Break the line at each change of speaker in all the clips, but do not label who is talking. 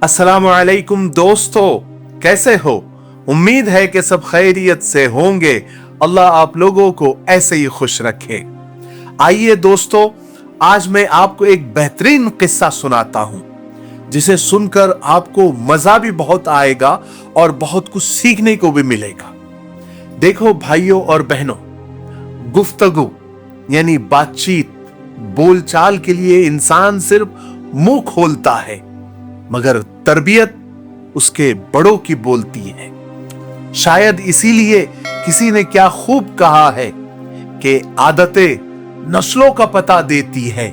अस्सलामु अलैकुम दोस्तों, कैसे हो? उम्मीद है कि सब खैरियत से होंगे। अल्लाह आप लोगों को ऐसे ही खुश रखे। आइए दोस्तों, आज मैं आपको एक बेहतरीन किस्सा सुनाता हूं, जिसे सुनकर आपको मजा भी बहुत आएगा और बहुत कुछ सीखने को भी मिलेगा। देखो भाइयों और बहनों, गुफ्तगू यानी बातचीत, बोलचाल के लिए इंसान सिर्फ मुंह खोलता है, मगर तरबियत उसके बड़ों की बोलती है। शायद इसीलिए किसी ने क्या खूब कहा है कि आदतें नस्लों का पता देती है,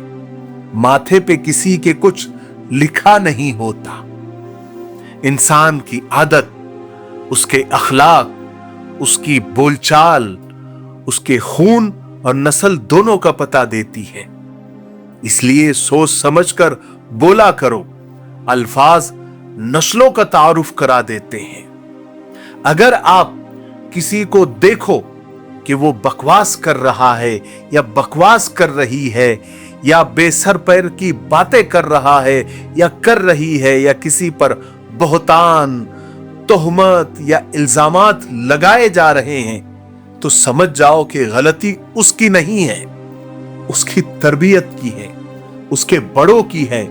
माथे पे किसी के कुछ लिखा नहीं होता। इंसान की आदत, उसके अखलाक, उसकी बोलचाल, उसके खून और नस्ल दोनों का पता देती है। इसलिए सोच समझकर बोला करो। अल्फाज नस्लों का तारुफ करा देते हैं। अगर आप किसी को देखो कि वो बकवास कर रहा है या बकवास कर रही है या बेसर पैर की बातें कर रहा है या कर रही है या किसी पर बहतान, तोहमत या इल्जामात लगाए जा रहे हैं, तो समझ जाओ कि गलती उसकी नहीं है, उसकी तरबियत की है, उसके बड़ों की है,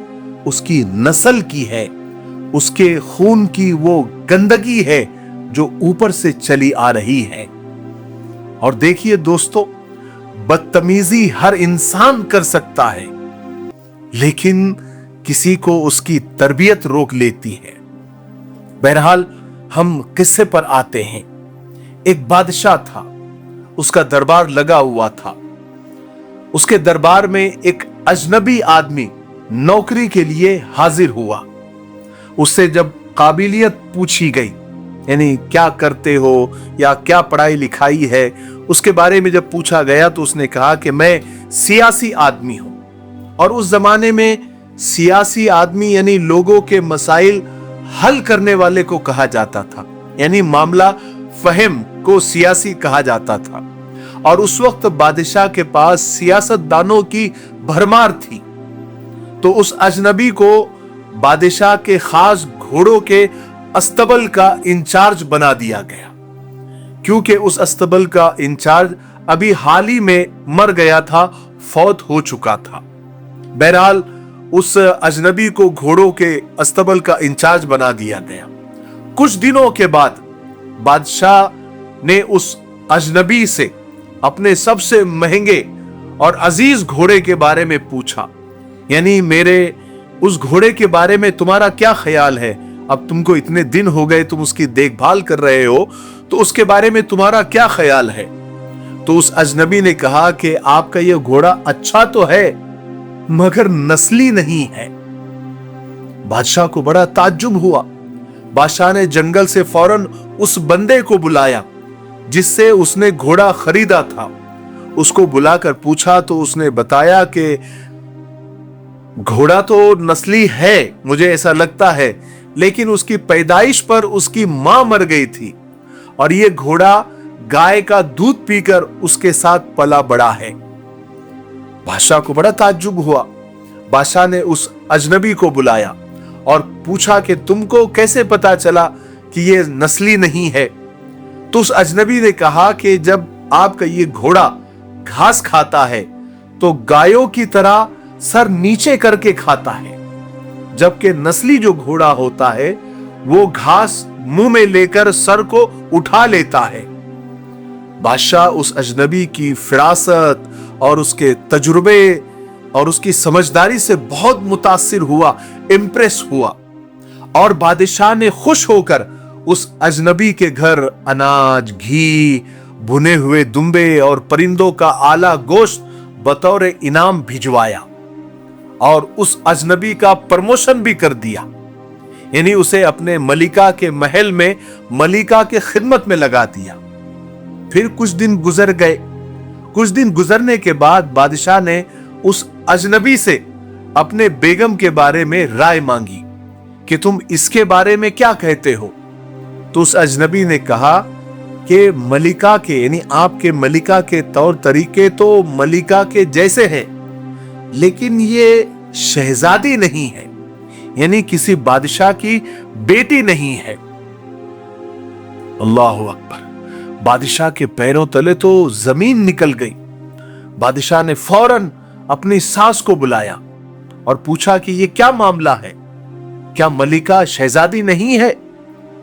उसकी नस्ल की है, उसके खून की वो गंदगी है जो ऊपर से चली आ रही है। और देखिए दोस्तों, बदतमीजी हर इंसान कर सकता है, लेकिन किसी को उसकी तरबियत रोक लेती है। बहरहाल हम किस्से पर आते हैं। एक बादशाह था, उसका दरबार लगा हुआ था। उसके दरबार में एक अजनबी आदमी नौकरी के लिए हाजिर हुआ। उससे जब काबिलियत पूछी गई, यानी क्या करते हो या क्या पढ़ाई लिखाई है, उसके बारे में जब पूछा गया तो उसने कहा कि मैं सियासी आदमी हूं। और उस जमाने में सियासी आदमी यानी लोगों के मसाइल हल करने वाले को कहा जाता था, यानी मामला फहम को सियासी कहा जाता था। और उस वक्त बादशाह के पास सियासतदानों की भरमार थी। तो उस अजनबी को बादशाह के खास घोड़ों के अस्तबल का इंचार्ज बना दिया गया, क्योंकि उस अस्तबल का इंचार्ज अभी हाल ही में मर गया था, फौत हो चुका था। बहरहाल उस अजनबी को घोड़ों के अस्तबल का इंचार्ज बना दिया गया। कुछ दिनों के बाद बादशाह ने उस अजनबी से अपने सबसे महंगे और अजीज घोड़े के बारे में पूछा, यानी मेरे उस घोड़े के बारे में तुम्हारा क्या ख्याल है? अब तुमको इतने दिन हो गए, तुम उसकी देखभाल कर रहे हो, तो उसके बारे में तुम्हारा क्या ख्याल है? तो उस अजनबी ने कहा कि आपका यह घोड़ा अच्छा तो है, मगर नस्ली नहीं है। बादशाह को बड़ा ताज्जुब हुआ। बादशाह ने जंगल से फौरन उस बंदे को बुलाया जिससे उसने घोड़ा खरीदा था। उसको बुलाकर पूछा तो उसने बताया कि घोड़ा तो नस्ली है, मुझे ऐसा लगता है, लेकिन उसकी पैदाइश पर उसकी मां मर गई थी और यह घोड़ा गाय का दूध पीकर उसके साथ पला बड़ा है। बादशाह को बड़ा ताज्जुब हुआ। बादशाह ने उस अजनबी को बुलाया और पूछा कि तुमको कैसे पता चला कि यह नस्ली नहीं है? तो उस अजनबी ने कहा कि जब आपका ये घोड़ा घास खाता है तो गायों की तरह सर नीचे करके खाता है, जबकि नस्ली जो घोड़ा होता है वो घास मुंह में लेकर सर को उठा लेता है। बादशाह उस अजनबी की फिरासत और उसके तजुर्बे और उसकी समझदारी से बहुत मुतासिर हुआ, इम्प्रेस हुआ। और बादशाह ने खुश होकर उस अजनबी के घर अनाज, घी, भुने हुए दुम्बे और परिंदों का आला गोश्त बतौर इनाम भिजवाया और उस अजनबी का प्रमोशन भी कर दिया, यानी उसे अपने मलिका के महल में मलिका के खिदमत में लगा दिया। फिर कुछ दिन गुजर गए। कुछ दिन गुजरने के बाद बादशाह ने उस अजनबी से अपने बेगम के बारे में राय मांगी कि तुम इसके बारे में क्या कहते हो? तो उस अजनबी ने कहा कि मलिका के यानी आपके मलिका के तौर तरीके तो मलिका के जैसे हैं, लेकिन ये शहजादी नहीं है, यानी किसी बादशाह की बेटी नहीं है। अल्लाह अकबर। बादशाह के पैरों तले तो जमीन निकल गई। बादशाह ने फौरन अपनी सास को बुलाया और पूछा कि ये क्या मामला है, क्या मलिका शहजादी नहीं है?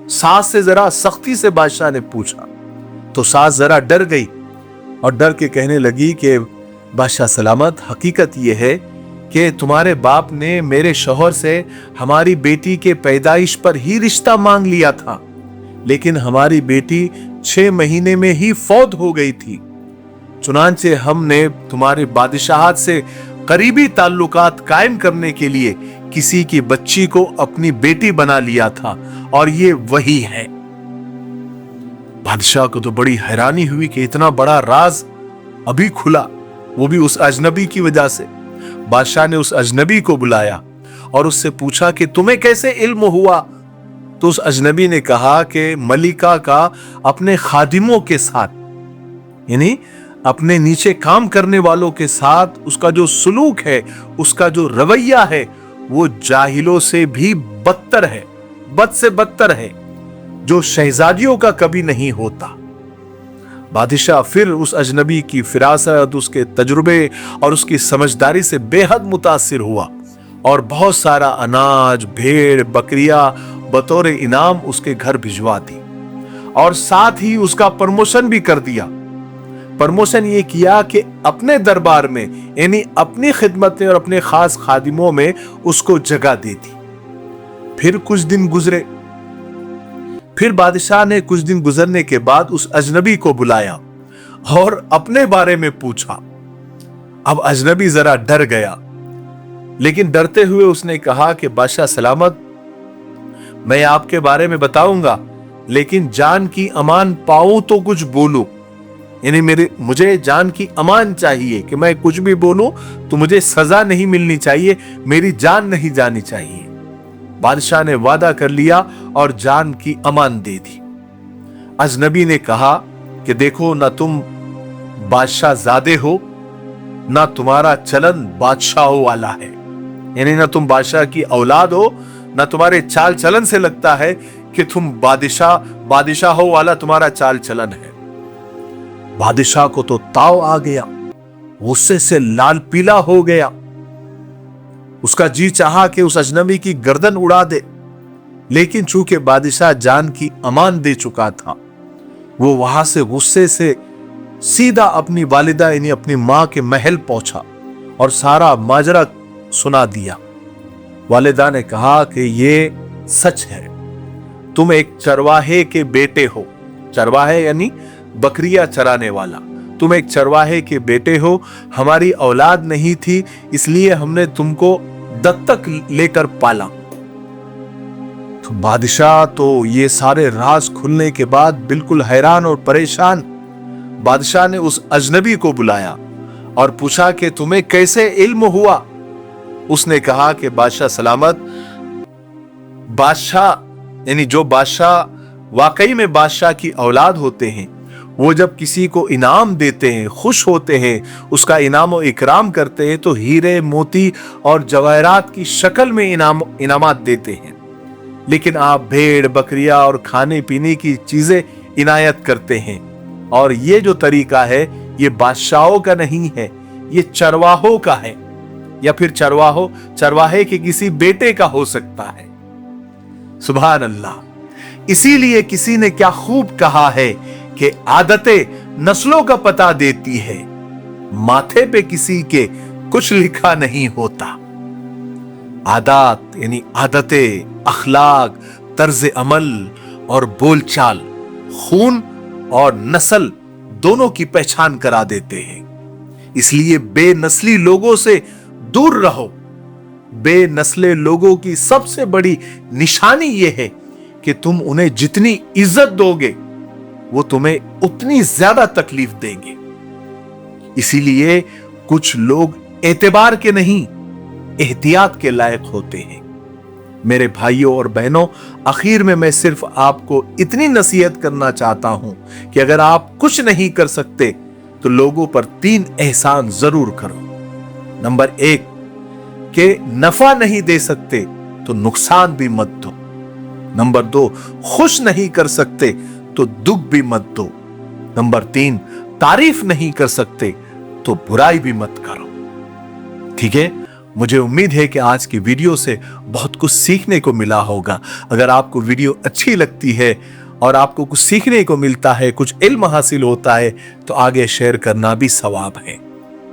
सास से जरा सख्ती से बादशाह ने पूछा तो सास जरा डर गई और डर के कहने लगी कि बादशाह सलामत, हकीकत यह है कि तुम्हारे बाप ने मेरे शौहर से हमारी बेटी के पैदाइश पर ही रिश्ता मांग लिया था, लेकिन हमारी बेटी 6 महीने में ही फौत हो गई थी। चुनांचे हमने तुम्हारे बादशाहत से करीबी ताल्लुकात कायम करने के लिए किसी की बच्ची को अपनी बेटी बना लिया था और ये वही है। बादशाह को तो बड़ी हैरानी हुई कि इतना बड़ा राज अभी खुला, वो भी उस अजनबी की वजह से। बादशाह ने उस अजनबी को बुलाया और उससे पूछा कि तुम्हें कैसे इल्म हुआ? तो उस अजनबी ने कहा कि मलिका का अपने खादिमों के साथ, यानी अपने नीचे काम करने वालों के साथ उसका जो सुलूक है, उसका जो रवैया है, वो जाहिलों से भी बदतर है, बद से बदतर है, जो शहजादियों का कभी नहीं होता। बादशाह फिर उस अजनबी की फिरासत, उसके तजुर्बे और उसकी समझदारी से बेहद मुतासिर हुआ और बहुत सारा अनाज, भेड़, बकरियां बतौर इनाम उसके घर भिजवा दी और साथ ही उसका प्रमोशन भी कर दिया। प्रमोशन ये किया कि अपने दरबार में, यानी अपनी खिदमत में और अपने खास खादिमों में उसको जगह दे दी। फिर कुछ दिन गुजरे। फिर बादशाह ने कुछ दिन गुजरने के बाद उस अजनबी को बुलाया और अपने बारे में पूछा। अब अजनबी जरा डर गया, लेकिन डरते हुए उसने कहा कि बादशाह सलामत, मैं आपके बारे में बताऊंगा, लेकिन जान की अमान पाऊं तो कुछ बोलूं, यानी मुझे जान की अमान चाहिए कि मैं कुछ भी बोलूं तो मुझे सजा नहीं मिलनी चाहिए, मेरी जान नहीं जानी चाहिए। बादशाह ने वादा कर लिया और जान की अमान दे दी। अजनबी ने कहा कि देखो, ना तुम बादशाह ज़ादे हो, ना तुम्हारा चलन बादशाहों वाला है, यानी ना तुम बादशाह की औलाद हो, ना तुम्हारे चाल चलन से लगता है कि तुम बादशाहों वाला तुम्हारा चाल चलन है। बादशाह को तो ताव आ गया, गुस्से से लाल पीला हो गया। उसका जी चाहा कि उस अजनबी की गर्दन उड़ा दे, लेकिन चूंकि बादशाह जान की अमान दे चुका था, वो वहां से गुस्से से सीधा अपनी वालिदा यानी अपनी मां के महल पहुंचा और सारा माजरा सुना दिया। वालिदा ने कहा कि ये सच है, तुम एक चरवाहे के बेटे हो। चरवाहे यानी बकरियां चराने वाला। तुम एक चरवाहे के बेटे हो, हमारी औलाद नहीं थी, इसलिए हमने तुमको दत्तक लेकर पाला। तो बादशाह तो ये सारे राज खुलने के बाद बिल्कुल हैरान और परेशान। बादशाह ने उस अजनबी को बुलाया और पूछा कि तुम्हें कैसे इल्म हुआ? उसने कहा कि बादशाह सलामत, बादशाह यानी जो बादशाह वाकई में बादशाह की औलाद होते हैं, वो जब किसी को इनाम देते हैं, खुश होते हैं, उसका इनाम और इकराम करते हैं, तो हीरे, मोती और जवाहरात की शक्ल में इनामात देते हैं। लेकिन आप भेड़, बकरियां और खाने पीने की चीजें इनायत करते हैं, और ये जो तरीका है ये बादशाहों का नहीं है, ये चरवाहों का है, या फिर चरवाहे के किसी बेटे का हो सकता है। सुभान अल्लाह। इसीलिए किसी ने क्या खूब कहा है कि आदतें नस्लों का पता देती है, माथे पे किसी के कुछ लिखा नहीं होता। आदत यानी आदतें, अखलाक, तर्ज अमल और बोलचाल खून और नस्ल दोनों की पहचान करा देते हैं। इसलिए बेनस्ली लोगों से दूर रहो। बेनस्ले लोगों की सबसे बड़ी निशानी यह है कि तुम उन्हें जितनी इज्जत दोगे वो तुम्हें उतनी ज्यादा तकलीफ देंगे। इसीलिए कुछ लोग एतबार के नहीं, एहतियात के लायक होते हैं। मेरे भाइयों और बहनों, आखिर में मैं सिर्फ आपको इतनी नसीहत करना चाहता हूं कि अगर आप कुछ नहीं कर सकते तो लोगों पर 3 एहसान जरूर करो। नंबर 1, कि नफा नहीं दे सकते तो नुकसान भी मत दो। नंबर 2, खुश नहीं कर सकते तो दुख भी मत दो। नंबर 3, तारीफ नहीं कर सकते तो बुराई भी मत करो। ठीक है, मुझे उम्मीद है कि आज की वीडियो से बहुत कुछ सीखने को मिला होगा। अगर आपको वीडियो अच्छी लगती है और आपको कुछ सीखने को मिलता है, कुछ इल्म हासिल होता है, तो आगे शेयर करना भी सवाब है।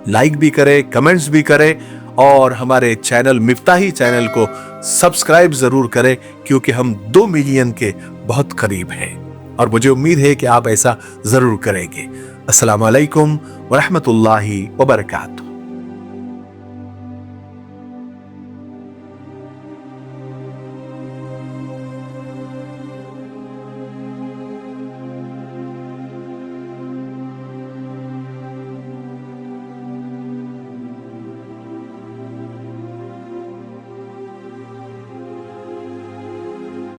लाइक भी करें, कमेंट्स भी करें और हमारे चैनल मिफ्ताही चैनल को सब्सक्राइब जरूर करें, क्योंकि हम 2 मिलियन के बहुत करीब हैं और मुझे उम्मीद है कि आप ऐसा जरूर करेंगे। अस्सलाम वालेकुम व रहमतुल्लाहि व बरकातहू।